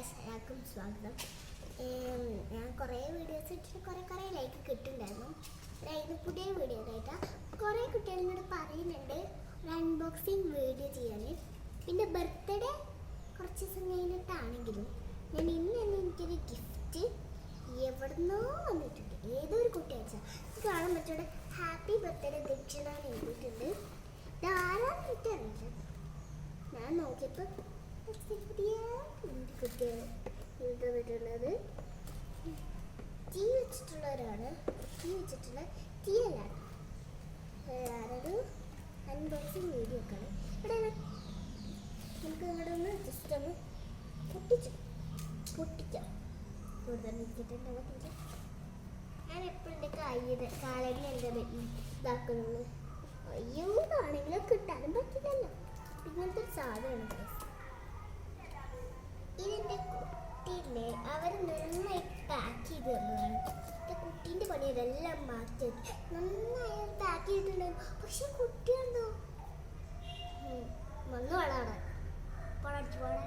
Guys, എല്ലാവർക്കും സ്വാഗതം. ഞാൻ കുറേ വീഡിയോസ് ഇട്ടിട്ട് കുറേ ലൈക്ക് കിട്ടുന്നുണ്ടായിരുന്നു. അതായത് പുതിയ വീഡിയോ ആയിട്ടാണ് കുറേ കുട്ടികളോട് പറയുന്നുണ്ട് ഒരു അൺബോക്സിങ് വീഡിയോ ചെയ്യാൻ. പിന്നെ ബർത്ത്ഡേ കുറച്ച് ദിവസം കഴിഞ്ഞിട്ടാണെങ്കിലും ഞാൻ ഇന്ന് തന്നെ എനിക്കൊരു ഗിഫ്റ്റ് എവിടുന്നോ വന്നിട്ടുണ്ട്. ഏതൊരു കുട്ടി അയച്ചാൽ കാണാൻ പറ്റുന്നത് ഹാപ്പി ബർത്ത്ഡേ ദക്ഷിണാന്ന് എഴുതിയിട്ടുണ്ട്. ഇതാരാന്ന് എനിക്കറിയില്ല. ഞാൻ നോക്കിയപ്പോൾ പുതിയ കുട്ടികൾ എഴുതപ്പെട്ടുള്ളത് ടീ വെച്ചിട്ടുള്ളവരാണ്. ടീ വെച്ചിട്ടുള്ള ടീ അല്ലാണ് ആരൊരു അൺബോക്സിങ് വീഡിയോ ഒക്കെ ആണ്. ഇവിടെ നമുക്ക് ഇവിടെ ഒന്ന് ജസ്റ്റ് ഒന്ന് പൊട്ടിക്കാം. കൂടുതൽ നിൽക്കിട്ടുണ്ടാവില്ല. ഞാൻ എപ്പോഴും എൻ്റെ കാലടിയിൽ എൻ്റെ ഇതാക്കുന്നത് അയ്യോ ആണെങ്കിലും കിട്ടാനും പറ്റില്ലല്ലോ. ഇങ്ങനത്തെ ഒരു സാധനമാണ്. ഇതിൻ്റെ കുട്ടിയില്ലേ അവർ നന്നായി പാക്ക് ചെയ്ത് തന്നതാണ്. എൻ്റെ കുട്ടീൻ്റെ പണി ഇതെല്ലാം മാറ്റി നന്നായി പാക്ക് ചെയ്തിട്ടുണ്ടായിരുന്നു. പക്ഷെ കുട്ടിയുണ്ടോ വന്നു വളാടാൻ പടച്ചു പാടാൻ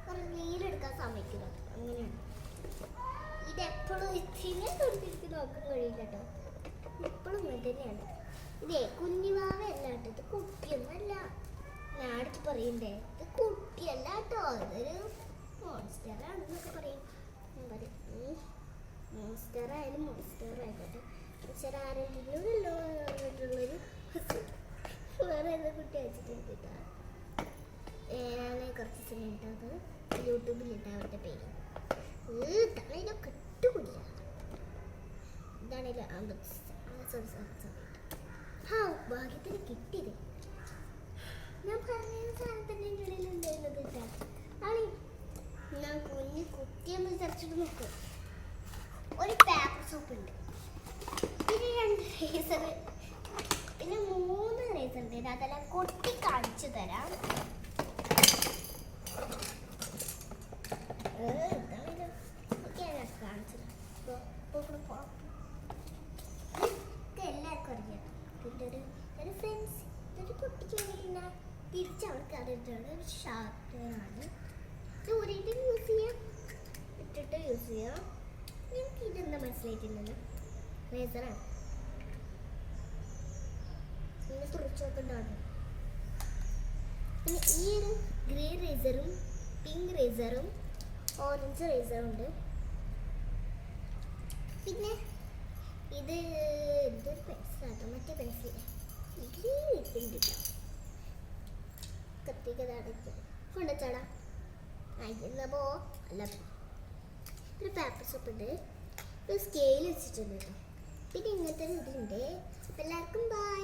കുറേ നീരെടുക്കാൻ സമ്മതിക്കുന്നത് അങ്ങനെയാണ്. ഇതെപ്പോഴും ഇതിനെ തൊടുത്തിരിക്ക് നോക്കാൻ കഴിയില്ല കേട്ടോ. എപ്പോഴും ഇങ്ങനെ തന്നെയാണ്. ഇതേ കുഞ്ഞുവാവയല്ല കേട്ടോ, ഇത് കുട്ടിയൊന്നുമല്ല. ഞാൻ അടുത്ത് പറയണ്ടേ ഇത് കുട്ടിയല്ല കേട്ടോ, ഇതൊരു മോൺസ്റ്റർ ആണെന്നൊക്കെ പറയും. ഞാൻ പറയും മോൺസ്റ്റർ ആയാലും മോൺസ്റ്റർ ആയിക്കോട്ടെ. പക്ഷേ ആരെങ്കിലുമല്ലോ പറഞ്ഞിട്ടുള്ളൊരു വേറെ ഏതൊരു കുട്ടി അയച്ചിട്ടുണ്ട് കേട്ടോ. ഞാൻ കുറച്ച് സമയം ഇട്ടത് യൂട്യൂബിലിട്ടാ അവരുടെ പേര്. ഇതാണേലും കിട്ടൂല. ഇതാണേലും ഭാഗ്യത്തിന് കിട്ടിയത്. ഞാൻ പറഞ്ഞ സാധനത്തിൻ്റെ ഉള്ളിലുണ്ടായിരുന്നത് കേട്ടോ. ആണ് ഞാൻ കുഞ്ഞ് കുട്ടിയൊന്ന് ചർച്ചിട്ട് നോക്കും. ഒരു പേപ്പർ സോപ്പ് ഉണ്ട്, പിന്നെ 2 റേസർ, പിന്നെ 3 റേസർ ഉണ്ട്. അതെല്ലാം കൊട്ടി കാണിച്ചു തരാം. എല്ലാവർക്കും അറിയാം. ഇതിൻ്റെ ഒരു ഫ്രണ്ട്സ് ഇതൊരു കുട്ടിക്ക് വേണ്ടിയില്ല, തിരിച്ചവർക്ക് അറിയിട്ടാണ്. ഒരു ഷാർട്ടറാണ്. ചൂരിട്ട് യൂസ് ചെയ്യാം, ഇട്ടിട്ട് യൂസ് ചെയ്യാം. എനിക്ക് ഇതെന്താ മനസ്സിലായിട്ടില്ലല്ലോ. റേസറാണ്. പിന്നെ തുറച്ചൊക്കെ ഉണ്ടാകും. പിന്നെ ഈ ഒരു ഗ്രേ റേസറും പിങ്ക് റേസറും ഓറഞ്ച് റേസറും ഉണ്ട്. പിന്നെ ഇത് ഇതൊരു പെൻസിലാട്ടോ, മറ്റേ പെൻസിൽ ഗ്രീൻ ഇട്ടുണ്ട് കേട്ടോ. കത്തിക്കതടയ്ക്കും കൊണ്ടുവച്ചാടാ അയ്യപ്പോ അല്ല. ഒരു പേപ്പർ സോപ്പ് ഉണ്ട്, ഒരു സ്കെയിൽ വെച്ചിട്ടുണ്ട് കേട്ടോ. പിന്നെ ഇങ്ങനത്തെ ഒരു ഇതുണ്ട്. എല്ലാവർക്കും ബൈ.